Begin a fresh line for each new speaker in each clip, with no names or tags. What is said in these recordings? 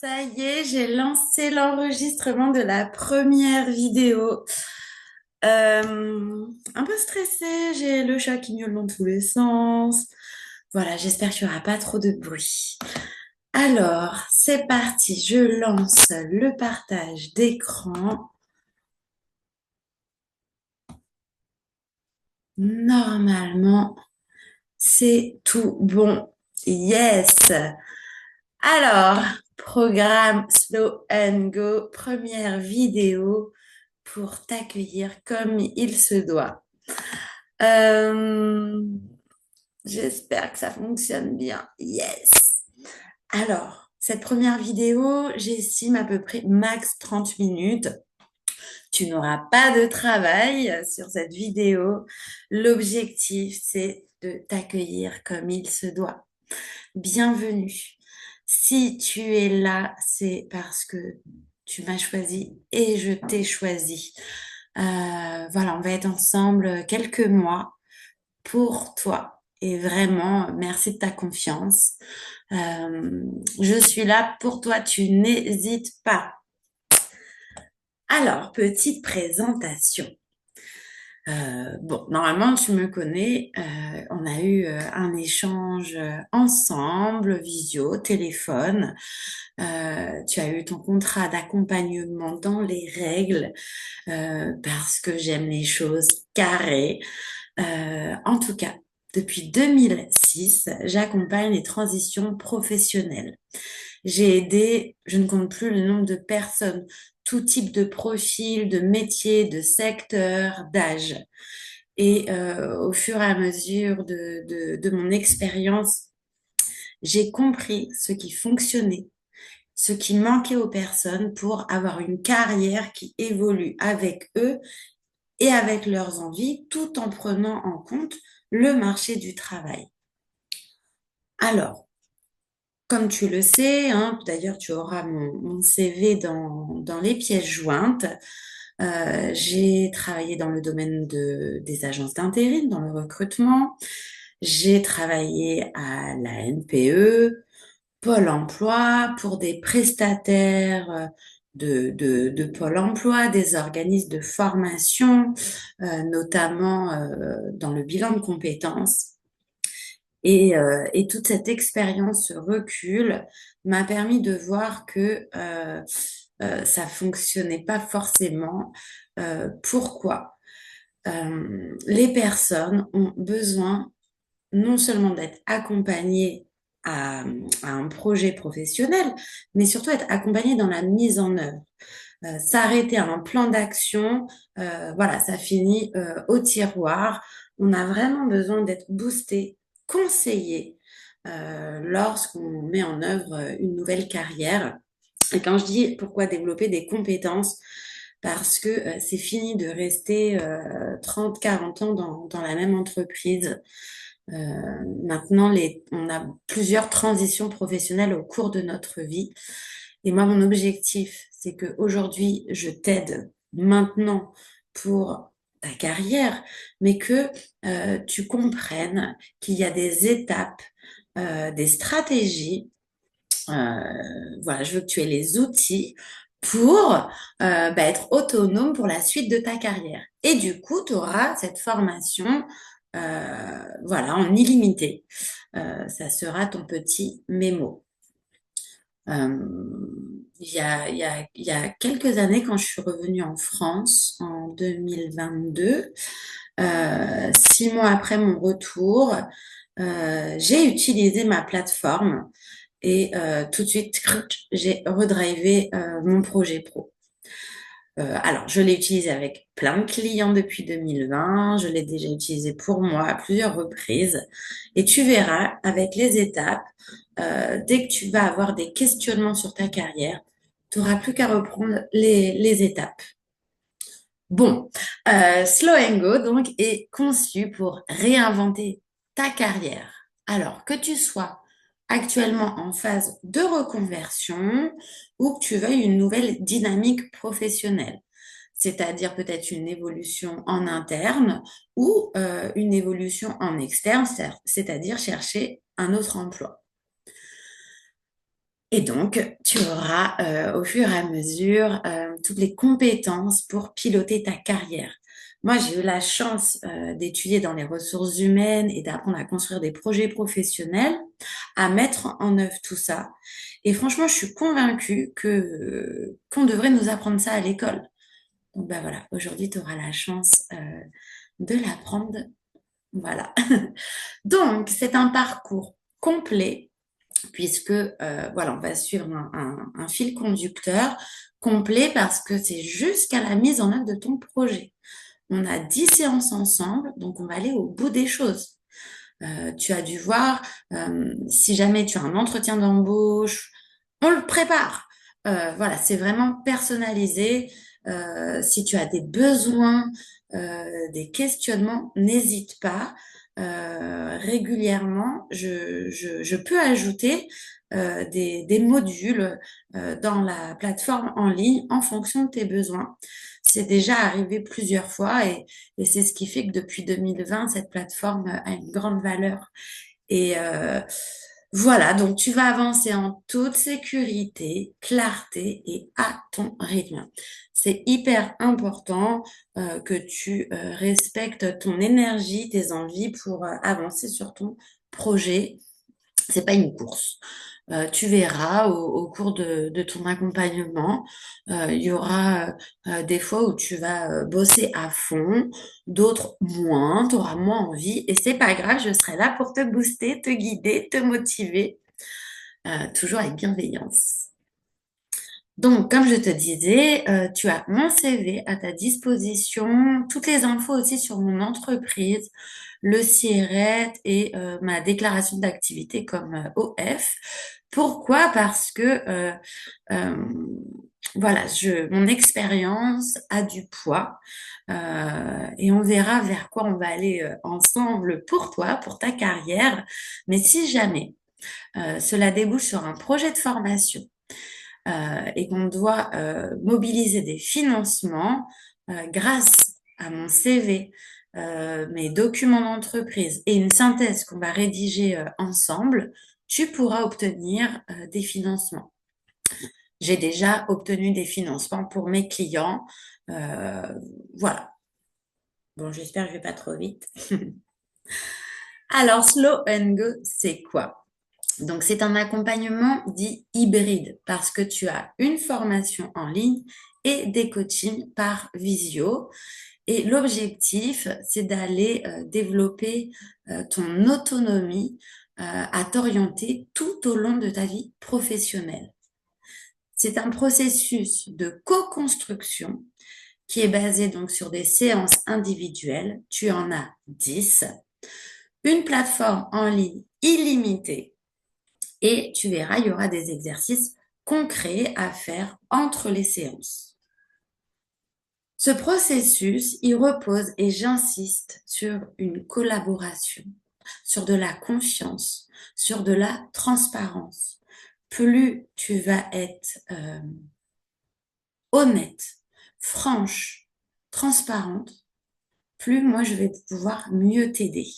Ça y est, j'ai lancé l'enregistrement de la première vidéo. Un peu stressée, j'ai le chat qui miaule dans tous les sens. Voilà, j'espère qu'il n'y aura pas trop de bruit. Alors, c'est parti, je lance le partage d'écran. Normalement, c'est tout bon. Yes! Alors, programme Slow and Go, première vidéo pour t'accueillir comme il se doit. Euh, J'espère que ça fonctionne bien. Yes. Alors, cette première vidéo, j'estime à peu près max 30 minutes. Tu n'auras pas de travail sur cette vidéo. L'objectif, c'est de t'accueillir comme il se doit. Bienvenue. Si tu es là, c'est parce que tu m'as choisi et je t'ai choisi. Voilà, on va être ensemble quelques mois pour toi. Et vraiment, merci de ta confiance. Euh, je suis là pour toi, tu n'hésites pas. Alors, petite présentation. Bon, normalement, tu me connais. On a eu un échange ensemble, visio, téléphone. Tu as eu ton contrat d'accompagnement dans les règles parce que j'aime les choses carrées. En tout cas, depuis 2006, j'accompagne les transitions professionnelles. J'ai aidé, je ne compte plus le nombre de personnes, tout type de profil, de métier, de secteur, d'âge. Et au fur et à mesure de mon expérience, j'ai compris ce qui fonctionnait, ce qui manquait aux personnes pour avoir une carrière qui évolue avec eux et avec leurs envies, tout en prenant en compte le marché du travail. Alors, comme tu le sais, hein, d'ailleurs tu auras mon CV dans les pièces jointes. J'ai travaillé dans le domaine des agences d'intérim, dans le recrutement. J'ai travaillé à la NPE, Pôle emploi, pour des prestataires de Pôle emploi, des organismes de formation, notamment dans le bilan de compétences. Et toute cette expérience, ce recul, m'a permis de voir que ça fonctionnait pas forcément. Pourquoi? Les personnes ont besoin non seulement d'être accompagnées à, à un projet professionnel, mais surtout être accompagnées dans la mise en œuvre. S'arrêter à un plan d'action, voilà, ça finit au tiroir. On a vraiment besoin d'être boosté, conseillé lorsqu'on met en œuvre une nouvelle carrière. Et quand je dis pourquoi développer des compétences, parce que c'est fini de rester 30, 40 ans dans la même entreprise. Maintenant, on a plusieurs transitions professionnelles au cours de notre vie. Et moi, mon objectif, c'est que aujourd'hui, je t'aide maintenant pour ta carrière, mais que tu comprennes qu'il y a des étapes, des stratégies. Voilà, je veux que tu aies les outils pour être autonome pour la suite de ta carrière. Et du coup, tu auras cette formation voilà, en illimité. Ça sera ton petit mémo. Il y a quelques années, quand je suis revenue en France en 2022, 6 mois après mon retour, j'ai utilisé ma plateforme et tout de suite, j'ai redrivé mon projet pro. Alors, je l'ai utilisé avec plein de clients depuis 2020. Je l'ai déjà utilisé pour moi à plusieurs reprises. Et tu verras avec les étapes, dès que tu vas avoir des questionnements sur ta carrière, tu n'auras plus qu'à reprendre les étapes. Bon, Slow and Go donc est conçu pour réinventer ta carrière. Alors que tu sois actuellement en phase de reconversion ou que tu veuilles une nouvelle dynamique professionnelle, c'est-à-dire peut-être une évolution en interne ou une évolution en externe, c'est-à-dire chercher un autre emploi. Et donc, tu auras au fur et à mesure toutes les compétences pour piloter ta carrière. Moi, j'ai eu la chance d'étudier dans les ressources humaines et d'apprendre à construire des projets professionnels, à mettre en œuvre tout ça. Et franchement, je suis convaincue que qu'on devrait nous apprendre ça à l'école. Donc, ben voilà, aujourd'hui, tu auras la chance de l'apprendre. Voilà. Donc, c'est un parcours complet puisque voilà, on va suivre un fil conducteur complet parce que c'est jusqu'à la mise en œuvre de ton projet. On a 10 séances ensemble, donc on va aller au bout des choses. Tu as dû voir, si jamais tu as un entretien d'embauche, on le prépare. Voilà, c'est vraiment personnalisé. Si tu as des besoins, des questionnements, n'hésite pas. Régulièrement, je peux ajouter des modules dans la plateforme en ligne en fonction de tes besoins. C'est déjà arrivé plusieurs fois et c'est ce qui fait que depuis 2020, cette plateforme a une grande valeur. Et voilà, donc tu vas avancer en toute sécurité, clarté et à ton rythme. C'est hyper important que tu respectes ton énergie, tes envies pour avancer sur ton projet. C'est pas une course. Tu verras au cours de ton accompagnement, il y aura des fois où tu vas bosser à fond, d'autres moins, tu auras moins envie et c'est pas grave, je serai là pour te booster, te guider, te motiver, toujours avec bienveillance. Donc, comme je te disais, tu as mon CV à ta disposition, toutes les infos aussi sur mon entreprise, le SIRET et ma déclaration d'activité comme OF. Pourquoi? Parce que euh, voilà, mon expérience a du poids et on verra vers quoi on va aller ensemble pour toi, pour ta carrière. Mais si jamais cela débouche sur un projet de formation, et qu'on doit mobiliser des financements grâce à mon CV, mes documents d'entreprise et une synthèse qu'on va rédiger ensemble, tu pourras obtenir des financements. J'ai déjà obtenu des financements pour mes clients. Euh, voilà. Bon, j'espère que je vais pas trop vite. Alors, Slow and Go, c'est quoi? Donc, c'est un accompagnement dit hybride parce que tu as une formation en ligne et des coachings par visio. Et l'objectif, c'est d'aller développer ton autonomie, à t'orienter tout au long de ta vie professionnelle. C'est un processus de co-construction qui est basé donc sur des séances individuelles. Tu en as 10, une plateforme en ligne illimitée et tu verras, il y aura des exercices concrets à faire entre les séances. Ce processus, il repose, et j'insiste, sur une collaboration, sur de la confiance, sur de la transparence. Plus tu vas être honnête, franche, transparente, plus moi je vais pouvoir mieux t'aider.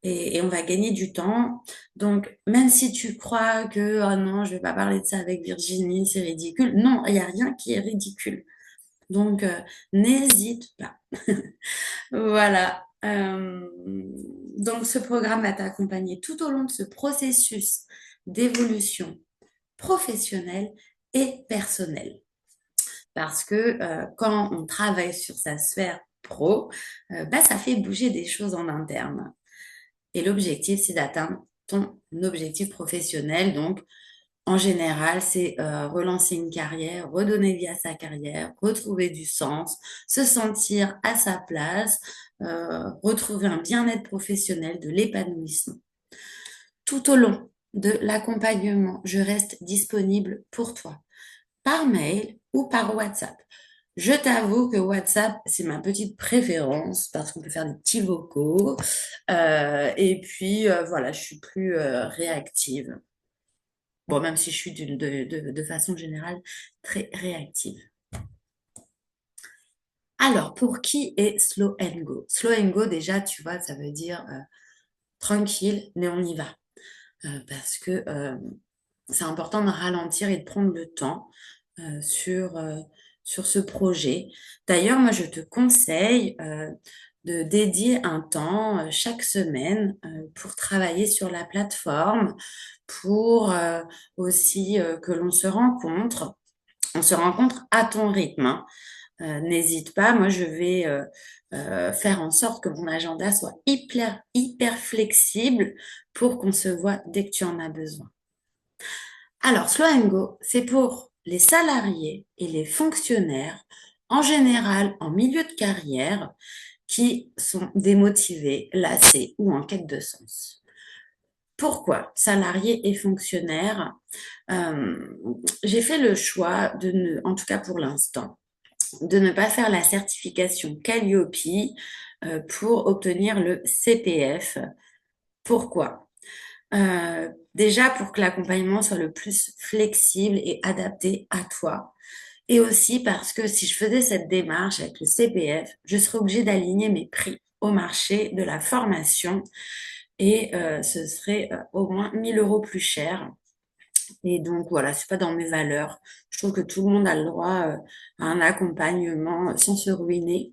Et on va gagner du temps. Donc, même si tu crois que, oh non, je vais pas parler de ça avec Virginie, c'est ridicule. Non, il n'y a rien qui est ridicule. Donc, n'hésite pas. Voilà. Donc, ce programme va t'accompagner tout au long de ce processus d'évolution professionnelle et personnelle. Parce que quand on travaille sur sa sphère pro, bah, ça fait bouger des choses en interne. Et l'objectif, c'est d'atteindre ton objectif professionnel. Donc, en général, c'est relancer une carrière, redonner vie à sa carrière, retrouver du sens, se sentir à sa place, retrouver un bien-être professionnel, de l'épanouissement. Tout au long de l'accompagnement, je reste disponible pour toi, par mail ou par WhatsApp. Je t'avoue que WhatsApp, c'est ma petite préférence parce qu'on peut faire des petits vocaux. Et puis, voilà, je suis plus réactive. Bon, même si je suis de façon générale très réactive. Alors, pour qui est Slow and Go? Slow and Go, déjà, tu vois, ça veut dire tranquille, mais on y va. Parce que c'est important de ralentir et de prendre le temps sur ce projet. D'ailleurs, moi, je te conseille de dédier un temps chaque semaine pour travailler sur la plateforme, pour aussi que l'on se rencontre. On se rencontre à ton rythme, hein. N'hésite pas, moi je vais faire en sorte que mon agenda soit hyper flexible pour qu'on se voit dès que tu en as besoin. Alors, Slow and Go, c'est pour les salariés et les fonctionnaires, en général en milieu de carrière, qui sont démotivés, lassés ou en quête de sens. Pourquoi salariés et fonctionnaires? Euh, j'ai fait le choix de ne, en tout cas pour l'instant, de ne pas faire la certification Calliope pour obtenir le CPF. Pourquoi? Déjà pour que l'accompagnement soit le plus flexible et adapté à toi. Et aussi parce que si je faisais cette démarche avec le CPF, je serais obligée d'aligner mes prix au marché de la formation et ce serait au moins 1 000 € plus cher. Et donc voilà, c'est pas dans mes valeurs. Je trouve que tout le monde a le droit à un accompagnement sans se ruiner.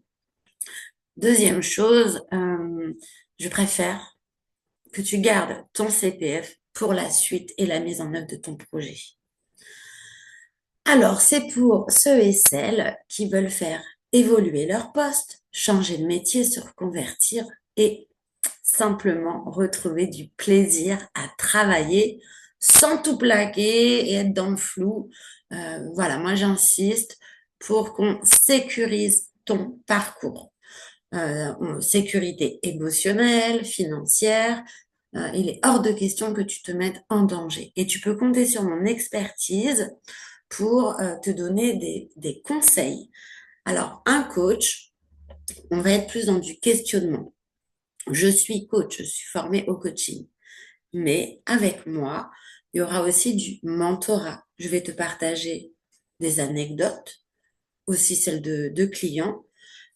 Deuxième chose, je préfère que tu gardes ton CPF pour la suite et la mise en œuvre de ton projet. Alors, c'est pour ceux et celles qui veulent faire évoluer leur poste, changer de métier, se reconvertir et simplement retrouver du plaisir à travailler sans tout plaquer et être dans le flou. Voilà, moi j'insiste pour qu'on sécurise ton parcours. Sécurité émotionnelle, financière. Il est hors de question que tu te mettes en danger. Et tu peux compter sur mon expertise pour te donner des conseils. Alors, un coach, on va être plus dans du questionnement. Je suis coach, je suis formée au coaching. Mais avec moi, il y aura aussi du mentorat. Je vais te partager des anecdotes, aussi celles de clients.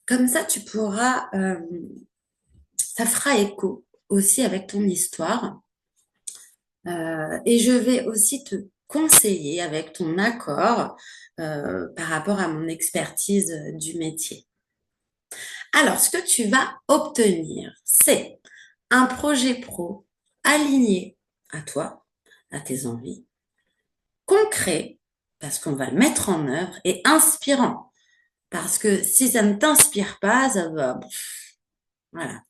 Comme ça, tu pourras, ça fera écho aussi avec ton histoire. Et je vais aussi te conseiller avec ton accord par rapport à mon expertise du métier. Alors, ce que tu vas obtenir, c'est un projet pro aligné à toi, à tes envies, concret, parce qu'on va le mettre en œuvre, et inspirant, parce que si ça ne t'inspire pas, ça va, voilà.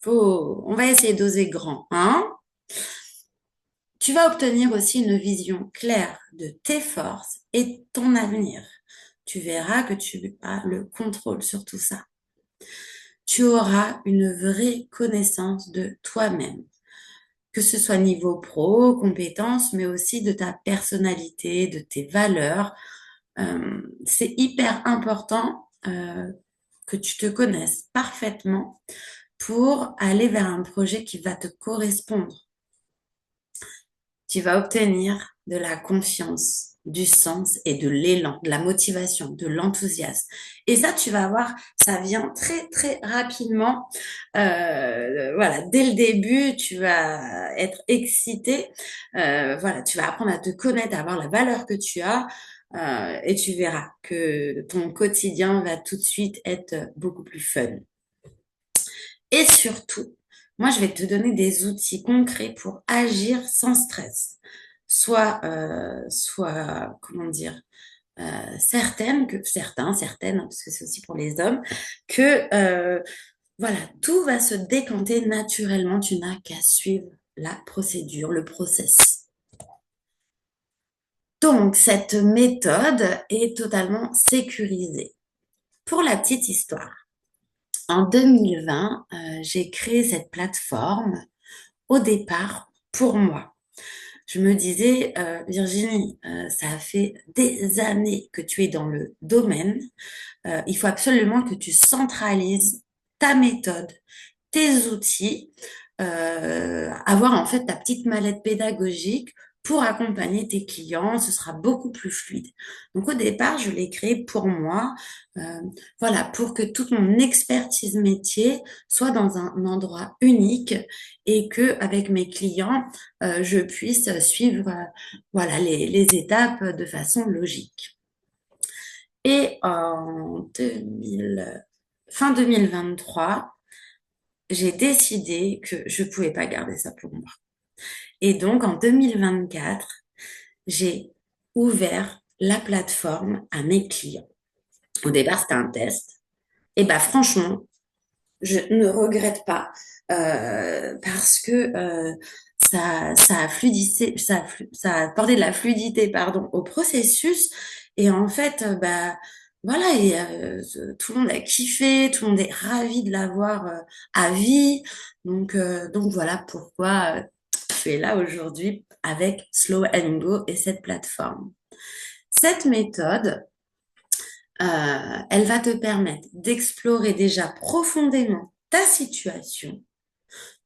On va essayer d'oser grand, hein? Tu vas obtenir aussi une vision claire de tes forces et de ton avenir. Tu verras que tu as le contrôle sur tout ça. Tu auras une vraie connaissance de toi-même, que ce soit niveau pro, compétences, mais aussi de ta personnalité, de tes valeurs. C'est hyper important que tu te connaisses parfaitement pour aller vers un projet qui va te correspondre. Tu vas obtenir de la confiance, du sens et de l'élan, de la motivation, de l'enthousiasme. Et ça, tu vas voir, ça vient très rapidement. Voilà, dès le début, tu vas être excité. Voilà, tu vas apprendre à te connaître, à avoir la valeur que tu as. Et tu verras que ton quotidien va tout de suite être beaucoup plus fun. Et surtout, moi, je vais te donner des outils concrets pour agir sans stress. Comment dire, certaines, hein, parce que c'est aussi pour les hommes, que voilà, tout va se décanter naturellement. Tu n'as qu'à suivre la procédure, le process. Donc, cette méthode est totalement sécurisée. Pour la petite histoire, en 2020, j'ai créé cette plateforme au départ pour moi. Je me disais, Virginie, ça a fait des années que tu es dans le domaine. Il faut absolument que tu centralises ta méthode, tes outils, avoir en fait ta petite mallette pédagogique pour accompagner tes clients, ce sera beaucoup plus fluide. Donc au départ, je l'ai créé pour moi, euh, voilà, pour que toute mon expertise métier soit dans un endroit unique et que avec mes clients, je puisse suivre, voilà, les étapes de façon logique. Et fin 2023, j'ai décidé que je pouvais pas garder ça pour moi. Et donc, en 2024, j'ai ouvert la plateforme à mes clients. Au départ, c'était un test. Et bah, franchement, je ne regrette pas parce que ça a fluidité, ça a apporté de la fluidité, pardon, au processus. Et en fait, bah, voilà, et, tout le monde a kiffé, tout le monde est ravi de l'avoir à vie. Donc voilà pourquoi tu es là aujourd'hui avec Slow and Go et cette plateforme. Cette méthode, elle va te permettre d'explorer déjà profondément ta situation,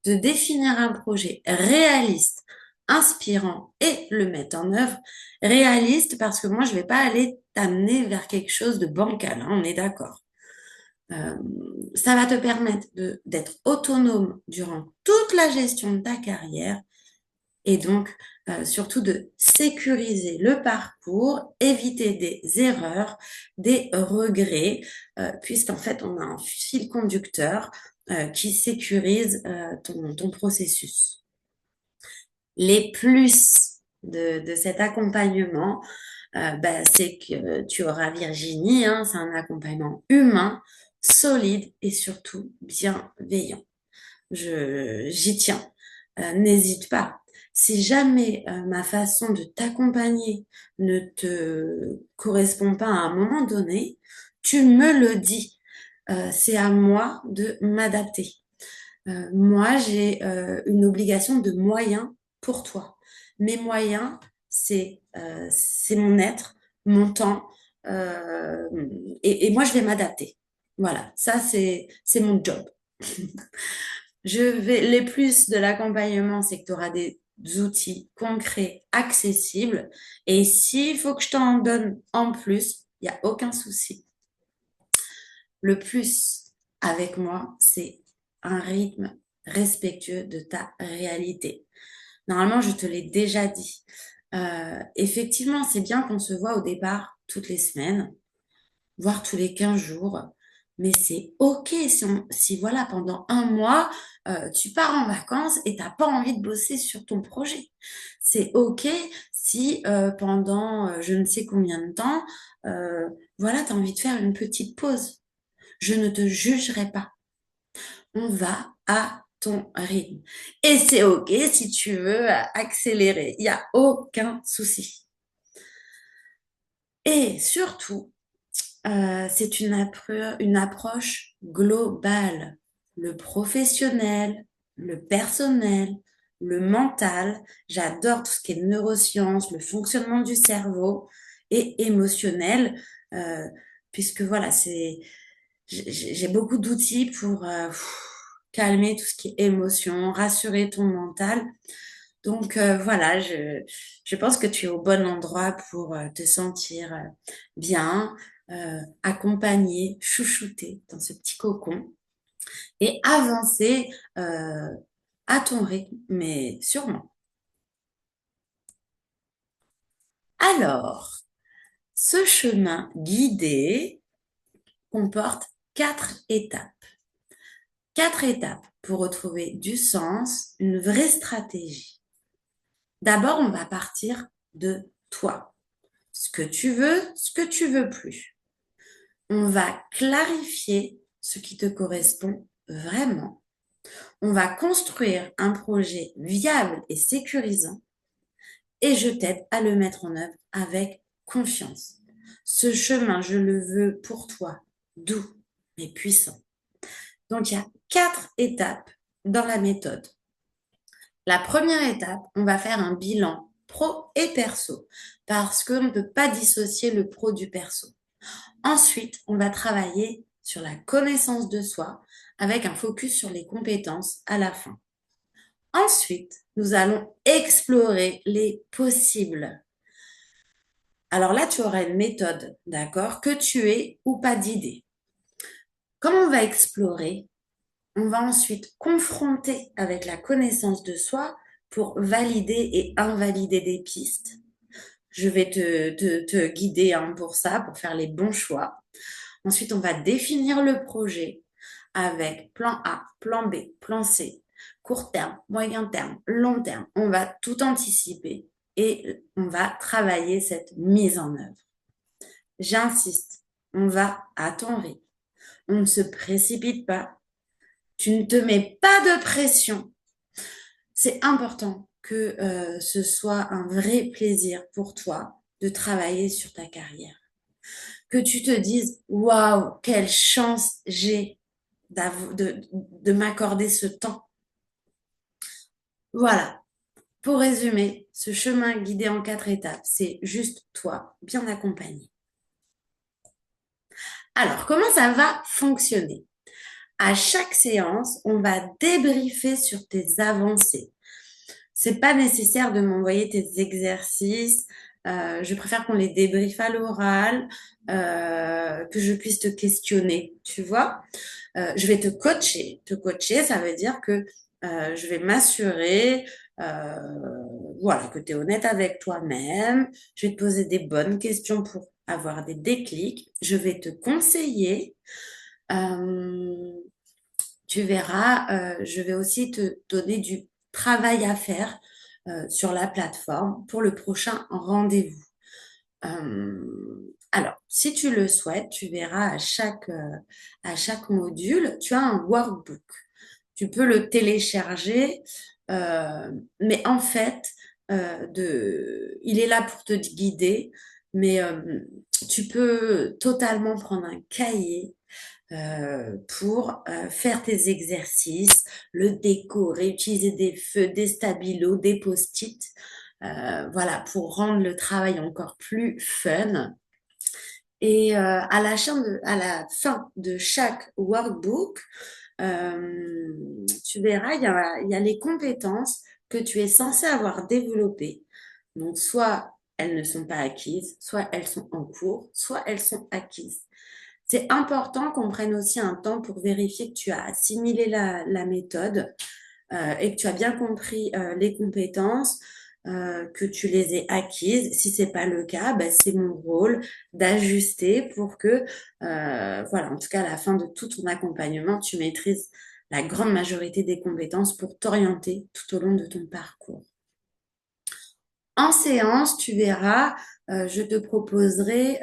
de définir un projet réaliste, inspirant et le mettre en œuvre. Réaliste parce que moi, je vais pas aller t'amener vers quelque chose de bancal, hein, on est d'accord. Euh, Ça va te permettre d'être autonome durant toute la gestion de ta carrière et donc surtout de sécuriser le parcours, éviter des erreurs, des regrets, puisqu'en fait, on a un fil conducteur qui sécurise ton processus. Les plus de cet accompagnement, c'est que tu auras Virginie, hein, c'est un accompagnement humain, solide et surtout bienveillant. J'y tiens. N'hésite pas. Si jamais ma façon de t'accompagner ne te correspond pas à un moment donné, tu me le dis. C'est à moi de m'adapter. Moi, j'ai une obligation de moyens pour toi. Mes moyens, c'est mon être, mon temps, euh, et moi, je vais m'adapter. Voilà, ça, c'est mon job. Les plus de l'accompagnement, c'est que tu auras des outils concrets, accessibles. Et s'il faut que je t'en donne en plus, il n'y a aucun souci. Le plus avec moi, c'est un rythme respectueux de ta réalité. Normalement, je te l'ai déjà dit. Effectivement, c'est bien qu'on se voit au départ toutes les semaines, voire tous les 15 jours. Mais c'est OK si voilà, pendant un mois, tu pars en vacances et t'as pas envie de bosser sur ton projet. C'est OK si pendant je ne sais combien de temps, voilà, tu as envie de faire une petite pause. Je ne te jugerai pas. On va à ton rythme. Et c'est OK si tu veux accélérer. Il n'y a aucun souci. Et surtout, c'est une approche globale. Le professionnel, le personnel, le mental. J'adore tout ce qui est neurosciences, le fonctionnement du cerveau et émotionnel, euh, puisque voilà, j'ai beaucoup d'outils pour calmer tout ce qui est émotion, rassurer ton mental. Donc voilà, je pense que tu es au bon endroit pour te sentir bien, accompagné, chouchouté dans ce petit cocon et avancer à ton rythme, mais sûrement. Alors, ce chemin guidé comporte 4 étapes. 4 étapes pour retrouver du sens, une vraie stratégie. D'abord, on va partir de toi. Ce que tu veux, ce que tu veux plus. On va clarifier ce qui te correspond vraiment. On va construire un projet viable et sécurisant et je t'aide à le mettre en œuvre avec confiance. Ce chemin, je le veux pour toi, doux mais puissant. Donc, il y a 4 étapes dans la méthode. La première étape, on va faire un bilan pro et perso parce qu'on ne peut pas dissocier le pro du perso. Ensuite, on va travailler sur la connaissance de soi avec un focus sur les compétences à la fin. Ensuite, nous allons explorer les possibles. Alors là, tu auras une méthode, d'accord, que tu aies ou pas d'idée. Comme on va explorer, on va ensuite confronter avec la connaissance de soi pour valider et invalider des pistes. Je vais te guider hein, pour ça, pour faire les bons choix. Ensuite, on va définir le projet avec plan A, plan B, plan C, court terme, moyen terme, long terme. On va tout anticiper et on va travailler cette mise en œuvre. J'insiste, on va à ton rythme. On ne se précipite pas. Tu ne te mets pas de pression. C'est important que ce soit un vrai plaisir pour toi de travailler sur ta carrière. Que tu te dises, waouh, quelle chance j'ai de m'accorder ce temps. Voilà. Pour résumer, ce chemin guidé en 4 étapes, c'est juste toi, bien accompagné. Alors, comment ça va fonctionner? À chaque séance, on va débriefer sur tes avancées. C'est pas nécessaire de m'envoyer tes exercices. Je préfère qu'on les débriefe à l'oral, que je puisse te questionner, tu vois. Je vais te coacher. Te coacher, ça veut dire que je vais m'assurer, euh, voilà, que tu es honnête avec toi-même. Je vais te poser des bonnes questions pour avoir des déclics. Je vais te conseiller. Euh, Tu verras, je vais aussi te donner du travail à faire sur la plateforme pour le prochain rendez-vous. Alors, si tu le souhaites, tu verras à chaque module, tu as un workbook. Tu peux le télécharger, mais en fait, il est là pour te guider, mais tu peux totalement prendre un cahier pour faire tes exercices, le décorer, utiliser des feux, des stabilos, des post-it, voilà, pour rendre le travail encore plus fun. Et à la fin de chaque workbook, tu verras, il y a les compétences que tu es censé avoir développées. Donc, soit elles ne sont pas acquises, soit elles sont en cours, soit elles sont acquises. C'est important qu'on prenne aussi un temps pour vérifier que tu as assimilé la méthode et que tu as bien compris les compétences, que tu les aies acquises. Si c'est pas le cas, ben, c'est mon rôle d'ajuster pour que, voilà, en tout cas, à la fin de tout ton accompagnement, tu maîtrises la grande majorité des compétences pour t'orienter tout au long de ton parcours. En séance, tu verras, je te proposerai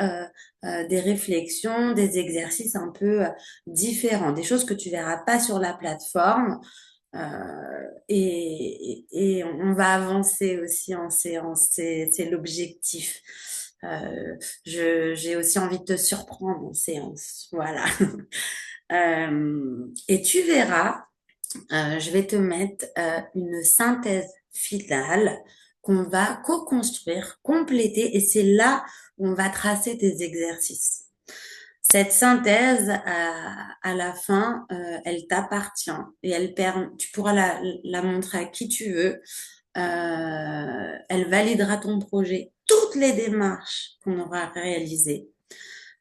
des réflexions, des exercices un peu différents, des choses que tu verras pas sur la plateforme. Et on va avancer aussi en séance, c'est l'objectif. J'ai aussi envie de te surprendre en séance, voilà. Et tu verras, je vais te mettre une synthèse finale qu'on va co-construire, compléter, et c'est là où on va tracer tes exercices. Cette synthèse, à la fin, elle t'appartient et tu pourras la montrer à qui tu veux. Elle validera ton projet, toutes les démarches qu'on aura réalisées.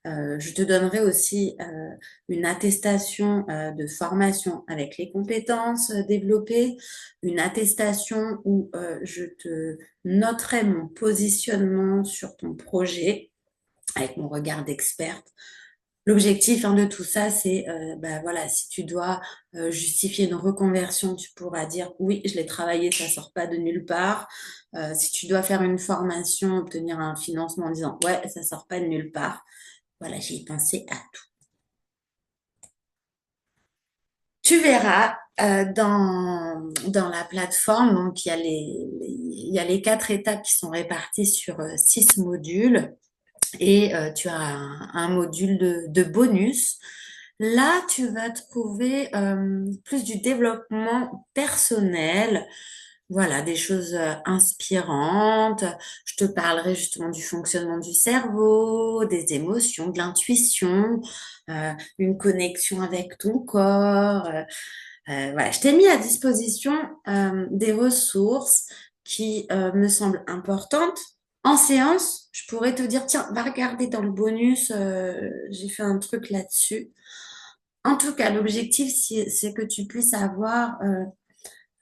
Je te donnerai aussi une attestation de formation avec les compétences développées, une attestation où je te noterai mon positionnement sur ton projet avec mon regard d'experte. L'objectif hein, de tout ça, c'est, bah, voilà, si tu dois justifier une reconversion, tu pourras dire oui, je l'ai travaillé, ça sort pas de nulle part. Si tu dois faire une formation, obtenir un financement en disant ouais, ça sort pas de nulle part. Voilà, j'ai pensé à tout. Tu verras dans la plateforme, donc il y a les 4 étapes qui sont réparties sur 6 modules et tu as un module de bonus. Là, tu vas trouver plus du développement personnel, voilà, des choses inspirantes. Je te parlerai justement du fonctionnement du cerveau, des émotions, de l'intuition, une connexion avec ton corps. Voilà, je t'ai mis à disposition des ressources qui me semblent importantes. En séance, je pourrais te dire, tiens, va regarder dans le bonus, j'ai fait un truc là-dessus. En tout cas, l'objectif, c'est que tu puisses avoir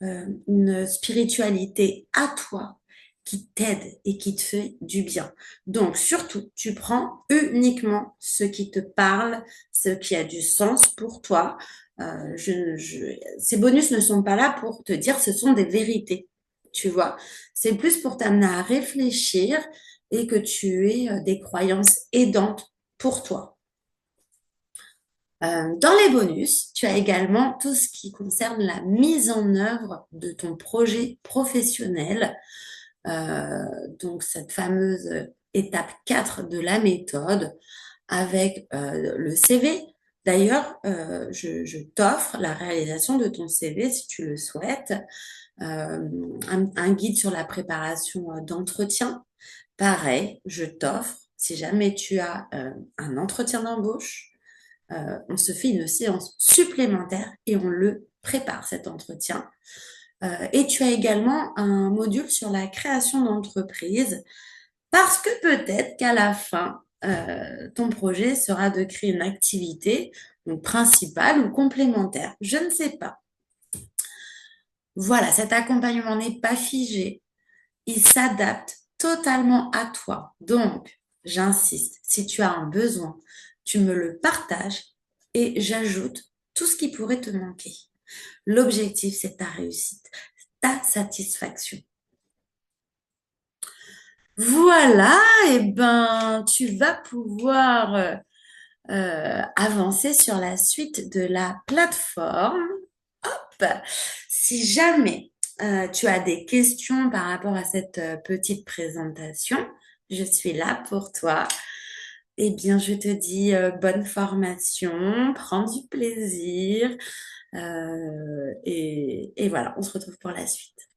une spiritualité à toi qui t'aide et qui te fait du bien. Donc, surtout, tu prends uniquement ce qui te parle, ce qui a du sens pour toi. Ces bonus ne sont pas là pour te dire ce sont des vérités, tu vois. C'est plus pour t'amener à réfléchir et que tu aies des croyances aidantes pour toi. Dans les bonus, tu as également tout ce qui concerne la mise en œuvre de ton projet professionnel. Euh, donc, cette fameuse étape 4 de la méthode avec le CV. D'ailleurs, je t'offre la réalisation de ton CV si tu le souhaites, un guide sur la préparation d'entretien. Pareil, je t'offre, si jamais tu as un entretien d'embauche, on se fait une séance supplémentaire et on le prépare, cet entretien. Et tu as également un module sur la création d'entreprise parce que peut-être qu'à la fin, ton projet sera de créer une activité donc principale ou complémentaire. Je ne sais pas. Voilà, cet accompagnement n'est pas figé. Il s'adapte totalement à toi. Donc, j'insiste, si tu as un besoin, tu me le partages et j'ajoute tout ce qui pourrait te manquer. L'objectif, c'est ta réussite, ta satisfaction. Voilà, et ben, tu vas pouvoir avancer sur la suite de la plateforme. Hop. Si jamais tu as des questions par rapport à cette petite présentation, je suis là pour toi. Eh bien, je te dis bonne formation, prends du plaisir et voilà, on se retrouve pour la suite.